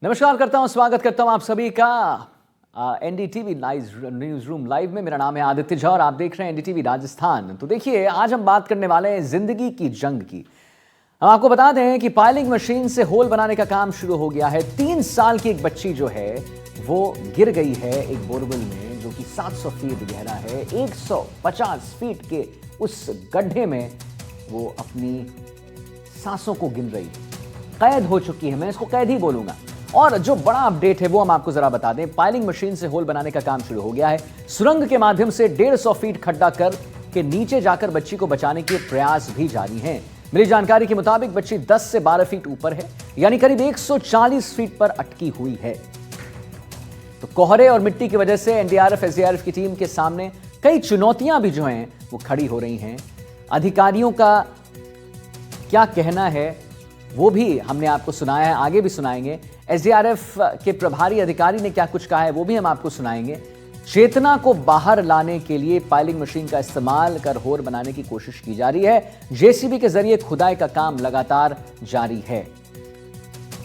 नमस्कार करता हूं, स्वागत करता हूं आप सभी का एनडीटीवी न्यूज रूम लाइव में। मेरा नाम है आदित्य झा और आप देख रहे हैं एनडीटीवी राजस्थान। तो देखिए, आज हम बात करने वाले हैं जिंदगी की जंग की। हम आपको बता दें कि पाइलिंग मशीन से होल बनाने का काम शुरू हो गया है। 3 साल की एक बच्ची जो है वो गिर गई है एक बोरवेल में जो कि 700 फीट गहरा है। 150 फीट के उस गड्ढे में वो अपनी सांसों को गिन रही, कैद हो चुकी है। मैं इसको कैद ही बोलूंगा। और जो बड़ा अपडेट है वो हम आपको जरा बता दें। पाइलिंग मशीन से होल बनाने का काम शुरू हो गया है। सुरंग के माध्यम से 150 फीट खड्डा कर के नीचे जाकर बच्ची को बचाने के प्रयास भी जारी हैं। मिली जानकारी के मुताबिक बच्ची 10 से 12 फीट ऊपर है, यानी करीब 140 फीट पर अटकी हुई है। तो कोहरे और मिट्टी की वजह से एनडीआरएफ एसडीआरएफ की टीम के सामने कई चुनौतियां भी जो हैं वो खड़ी हो रही हैं। अधिकारियों का क्या कहना है वो भी हमने आपको सुनाया है, आगे भी सुनाएंगे। एसडीआरएफ के प्रभारी अधिकारी ने क्या कुछ कहा है वो भी हम आपको सुनाएंगे। चेतना को बाहर लाने के लिए पाइलिंग मशीन का इस्तेमाल कर होल बनाने की कोशिश की जा रही है। जेसीबी के जरिए खुदाई का काम लगातार जारी है।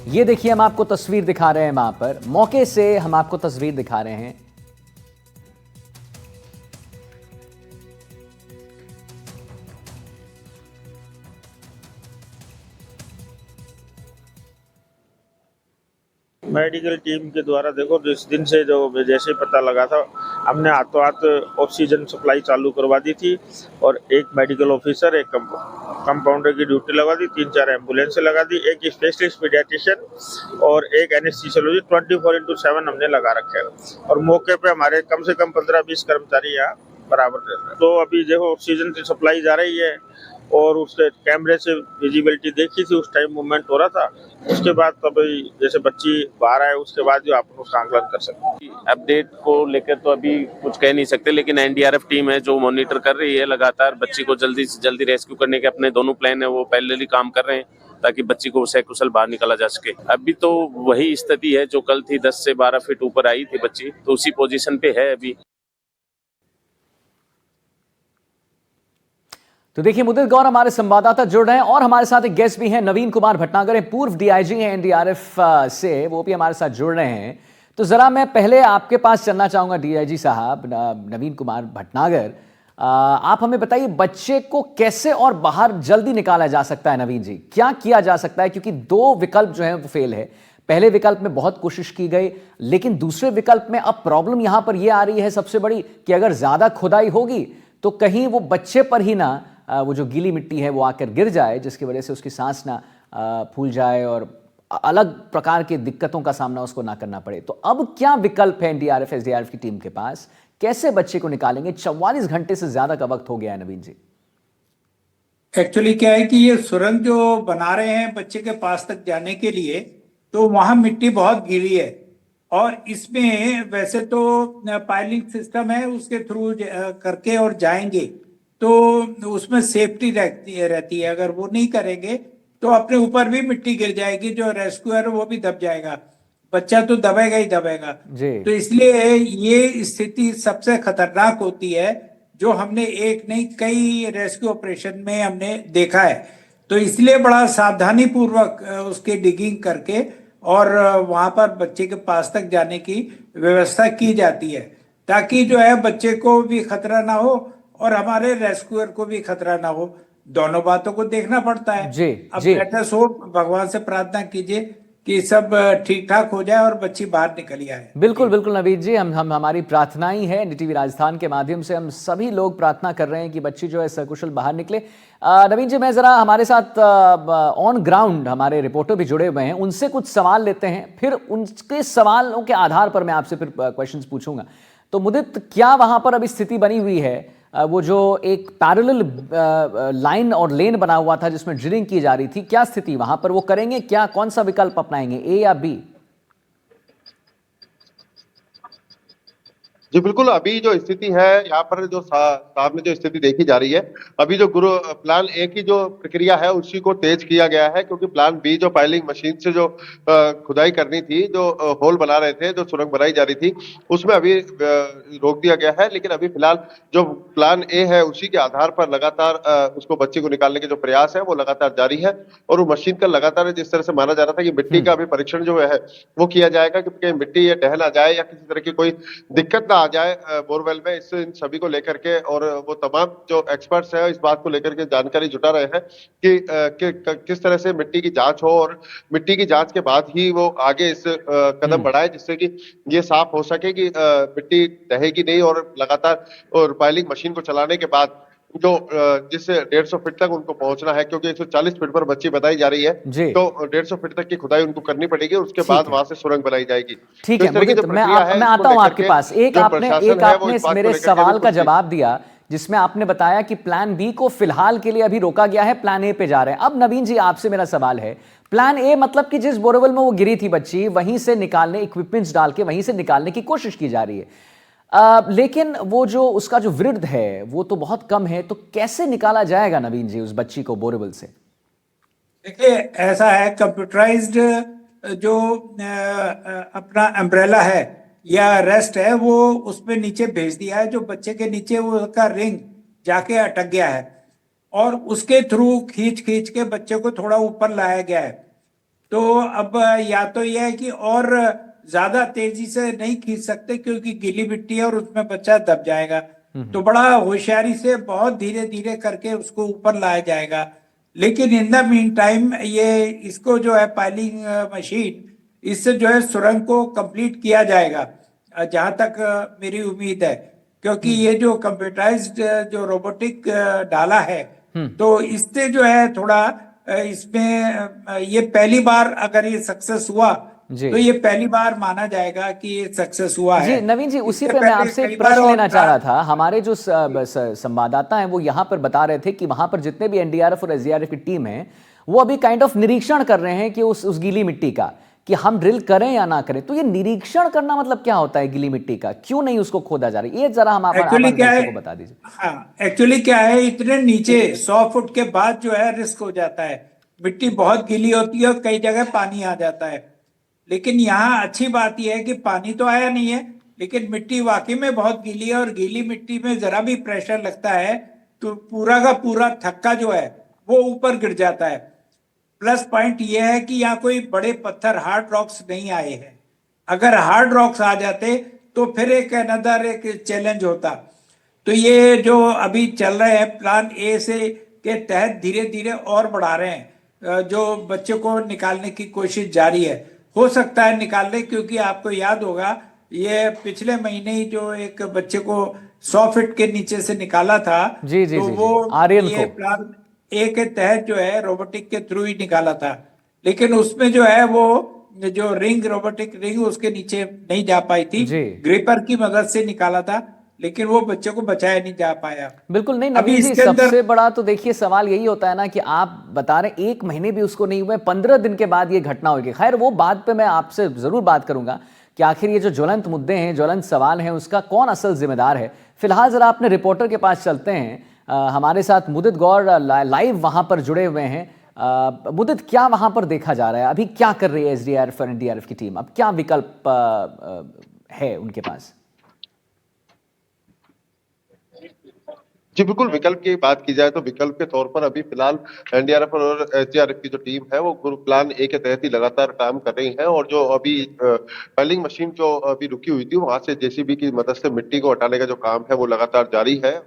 ये देखिए, हम आपको तस्वीर दिखा रहे हैं, वहां पर मौके से हम आपको तस्वीर दिखा रहे हैं। मेडिकल टीम के द्वारा देखो, जिस दिन से जो जैसे पता लगा था, हमने हाथों हाथ ऑक्सीजन सप्लाई चालू करवा दी थी और एक मेडिकल ऑफिसर, एक कंपाउंडर की ड्यूटी लगा दी, 3-4 एम्बुलेंस लगा दी, एक स्पेशलिस्ट पीडियाट्रिशियन और एक एनेस्थीसियोलॉजी 24/7 हमने लगा रखे हैं। और मौके पे हमारे कम से कम 15-20 कर्मचारी यहाँ बराबर रहते हैं। तो अभी देखो, ऑक्सीजन की सप्लाई जा रही है और उसके कैमरे से विजिबिलिटी देखी थी, उस टाइम मूवमेंट हो रहा था। उसके बाद तब जैसे बच्ची बाहर आए उसके बाद जो आप उसका आंकलन कर सकते हैं। अपडेट को लेकर तो अभी कुछ कह नहीं सकते, लेकिन एनडीआरएफ टीम है जो मॉनिटर कर रही है लगातार। बच्ची को जल्दी से जल्दी रेस्क्यू करने के अपने दोनों प्लान है, वो पहले ही काम कर रहे हैं ताकि बच्ची को सकुशल बाहर निकाला जा सके। अभी तो वही स्थिति है जो कल थी, 10 से 12 फीट ऊपर आई थी बच्ची, तो उसी पोजीशन पे है अभी। तो देखिए, मुदित गौर हमारे संवाददाता जुड़ रहे हैं और हमारे साथ एक गेस्ट भी हैं, नवीन कुमार भटनागर हैं, पूर्व डीआईजी हैं एनडीआरएफ से, वो भी हमारे साथ जुड़ रहे हैं। तो जरा मैं पहले आपके पास चलना चाहूंगा डीआईजी साहब नवीन कुमार भटनागर। आप हमें बताइए, बच्चे को कैसे और बाहर जल्दी निकाला जा सकता है? नवीन जी, क्या किया जा सकता है? क्योंकि 2 विकल्प जो है वो फेल है। पहले विकल्प में बहुत कोशिश की गई, लेकिन दूसरे विकल्प में अब प्रॉब्लम यहां पर यह आ रही है सबसे बड़ी कि अगर ज्यादा खुदाई होगी तो कहीं वो बच्चे पर ही ना वो जो गीली मिट्टी है वो आकर गिर जाए, जिसकी वजह से उसकी सांस ना फूल जाए और अलग प्रकार की दिक्कतों का सामना उसको ना करना पड़े। तो अब क्या विकल्प है एनडीआरएफ एसडीआरएफ की टीम के पास? कैसे बच्चे को निकालेंगे? 44 घंटे से ज्यादा का वक्त हो गया है नवीन जी। एक्चुअली क्या है कि ये सुरंग जो बना रहे हैं बच्चे के पास तक जाने के लिए, तो वहां मिट्टी बहुत गीली है और इसमें वैसे तो पाइलिंग सिस्टम है, उसके थ्रू करके और जाएंगे तो उसमें सेफ्टी रहती है। अगर वो नहीं करेंगे तो अपने ऊपर भी मिट्टी गिर जाएगी, जो रेस्क्यूअर वो भी दब जाएगा, बच्चा तो दबेगा ही दबेगा। तो इसलिए ये स्थिति सबसे खतरनाक होती है, जो हमने एक नहीं कई रेस्क्यू ऑपरेशन में हमने देखा है। तो इसलिए बड़ा सावधानी पूर्वक उसके डिगिंग करके और वहां पर बच्चे के पास तक जाने की व्यवस्था की जाती है, ताकि जो है बच्चे को भी खतरा ना हो और हमारे रेस्क्यूअर को भी खतरा ना हो। दोनों बातों को देखना पड़ता है। अब बेटर सो भगवान से प्रार्थना कीजिए कि सब ठीक ठाक हो जाए और बच्ची बाहर निकल आए। बिल्कुल बिल्कुल नवीन जी, हम हमारी प्रार्थना ही है, एनडीटीवी राजस्थान के माध्यम से हम सभी लोग प्रार्थना कर रहे हैं कि बच्ची जो है सकुशल बाहर निकले। नवीन जी, मैं जरा हमारे साथ ऑन ग्राउंड हमारे रिपोर्टर भी जुड़े हुए हैं, उनसे कुछ सवाल लेते हैं, फिर उनके सवालों के आधार पर मैं आपसे फिर क्वेश्चंस पूछूंगा। तो मुदित, क्या वहां पर अभी स्थिति बनी हुई है? वो जो एक पैरेलल लाइन और लेन बना हुआ था जिसमें ड्रिलिंग की जा रही थी, क्या स्थिति वहां पर? वो करेंगे क्या? कौन सा विकल्प अपनाएंगे, ए या बी? जी बिल्कुल, अभी जो स्थिति है यहाँ पर जो सामने जो स्थिति देखी जा रही है, अभी जो गुरु प्लान ए की जो प्रक्रिया है उसी को तेज किया गया है, क्योंकि प्लान बी जो पाइलिंग मशीन से जो खुदाई करनी थी, जो होल बना रहे थे, जो सुरंग बनाई जा रही थी, उसमें अभी रोक दिया गया है। लेकिन अभी फिलहाल जो प्लान ए है उसी के आधार पर लगातार उसको बच्चे को निकालने के जो प्रयास है वो लगातार जारी है। और वो मशीन का लगातार जिस तरह से माना जा रहा था कि मिट्टी का अभी परीक्षण जो है वो किया जाएगा कि कहीं मिट्टी या ढह ना जाए या किसी तरह की कोई दिक्कत ना आ जाए बोरवेल में। इससे इन सभी को लेकर के और वो तमाम जो एक्सपर्ट्स हैं इस बात को लेकर के जानकारी जुटा रहे हैं कि किस तरह से मिट्टी की जांच हो और मिट्टी की जांच के बाद ही वो आगे इस कदम बढ़ाए, जिससे कि ये साफ हो सके कि मिट्टी ढहेगी नहीं। और लगातार और पाइलिंग मशीन को चलाने के बाद जो जिससे 150 फीट तक उनको पहुंचना है, क्योंकि 140 फीट पर बच्ची बताई जा रही है, जी तो 150 फीट तक की खुदाई उनको करनी पड़ेगी और उसके ठीक बाद है। वहां से सुरंग बनाई जाएगी। ठीक तो है इस तरह की जो मुदित, मैं प्रक्रिया है मैं इसको आता हूं लेकर आपके के पास। एक जो आपने प्रशासन है वो इस बात को मेरे लेकर के सवाल का बिल्कुल जवाब दिया, जिसमें आपने बताया कि प्लान बी को फिलहाल के लिए अभी रोका गया है, प्लान ए पे जा रहे हैं। अब नवीन जी आपसे मेरा सवाल है, प्लान ए मतलब कि जिस बोरवेल में वो गिरी थी बच्ची, वहीं से निकालने, इक्विपमेंट्स डाल के वहीं से निकालने की कोशिश की जा रही है। लेकिन वो जो उसका जो वृद्ध है वो तो बहुत कम है, तो कैसे निकाला जाएगा नवीन जी उस बच्ची को बोरवेल से? देखिए, ऐसा है, कंप्यूटराइज्ड जो अपना अम्ब्रेला है या रेस्ट है वो उसमें नीचे भेज दिया है, जो बच्चे के नीचे वो उसका रिंग जाके अटक गया है और उसके थ्रू खींच खींच के बच्चे को थोड़ा ऊपर लाया गया है। तो अब या तो यह है कि और ज्यादा तेजी से नहीं खींच सकते क्योंकि गीली मिट्टी है और उसमें बच्चा दब जाएगा, तो बड़ा होशियारी से बहुत धीरे धीरे करके उसको ऊपर लाया जाएगा। लेकिन इन द मीन टाइम ये इसको जो है पाइलिंग मशीन, इससे जो है सुरंग को कंप्लीट किया जाएगा, जहां तक मेरी उम्मीद है, क्योंकि ये जो कंप्यूटराइज्ड जो रोबोटिक डाला है, तो इससे जो है थोड़ा इसमें ये पहली बार अगर ये सक्सेस हुआ जी तो ये पहली बार माना जाएगा कि ये सक्सेस हुआ है। जी नवीन जी, उसी इससे पे मैं पहले आपसे कई एक बार प्रश्न और लेना चाह रहा था। हमारे जो संवाददाता हैं वो यहाँ पर बता रहे थे कि वहां पर जितने भी एनडीआरएफ और एसडीआरएफ की टीम है वो अभी काइंड ऑफ निरीक्षण कर रहे हैं कि उस गीली मिट्टी का, कि हम ड्रिल करें या ना करें। तो ये निरीक्षण करना मतलब क्या होता है गीली मिट्टी का? क्यों नहीं उसको खोदा जा रहा है? ये जरा हम एक्चुअली क्या है, को बता दीजिए। हाँ एक्चुअली क्या है, इतने नीचे 100 फुट के बाद जो है रिस्क हो जाता है, मिट्टी बहुत गीली होती है और कई जगह पानी आ जाता है। लेकिन यहाँ अच्छी बात यह है कि पानी तो आया नहीं है, लेकिन मिट्टी वाकई में बहुत गीली है और गीली मिट्टी में जरा भी प्रेशर लगता है तो पूरा का पूरा थक्का जो है वो ऊपर गिर जाता है। प्लस पॉइंट यह है कि यहाँ कोई बड़े पत्थर हार्ड रॉक्स नहीं आए हैं। अगर हार्ड रॉक्स आ जाते तो फिर एक चैलेंज होता। तो ये जो अभी चल रहे हैं प्लान ए से के तहत धीरे धीरे और बढ़ा रहे हैं, जो बच्चे को निकालने की कोशिश जारी है। हो सकता है निकाल ले, क्योंकि आपको याद होगा ये पिछले महीने ही जो एक बच्चे को 100 फीट के नीचे से निकाला था, जी जी तो जी वो जी, आर्यन ये को। प्लान ए के तहत जो है रोबोटिक के थ्रू ही निकाला था। लेकिन उसमें जो है वो जो रिंग, रोबोटिक रिंग उसके नीचे नहीं जा पाई थी, जी ग्रिपर की मदद से निकाला था, लेकिन वो बच्चे को बचाया नहीं जा पाया। बिल्कुल नहीं अभी नवीन जी, इसके अंदर सबसे बड़ा तो देखिए सवाल यही होता है ना कि आप बता रहे हैं 1 महीने भी उसको नहीं हुए, 15 दिन के बाद ये घटना होगी। खैर वो बात पे मैं आपसे जरूर बात करूंगा कि आखिर ये जो ज्वलंत मुद्दे हैं, ज्वलंत सवाल हैं, उसका कौन असल जिम्मेदार है। फिलहाल जरा अपने रिपोर्टर के पास चलते हैं। हमारे साथ मुदित गौर लाइव वहां पर जुड़े हुए हैं। मुदित, क्या वहां पर देखा जा रहा है? अभी क्या कर रही है एसडीआरएफ और एनडीआरएफ की टीम? अब क्या विकल्प है उनके पास? जी बिल्कुल, विकल्प की बात की जाए तो विकल्प के तौर पर अभी फिलहाल एनडीआरएफ और एसडीआरएफ की जो टीम है वो गुरु प्लान ए के तहत ही लगातार काम कर रही है। और जो अभी पेलिंग मशीन जो अभी रुकी हुई थी वहां से जेसीबी की मदद से मिट्टी को हटाने का जो काम है वो लगातार जारी है।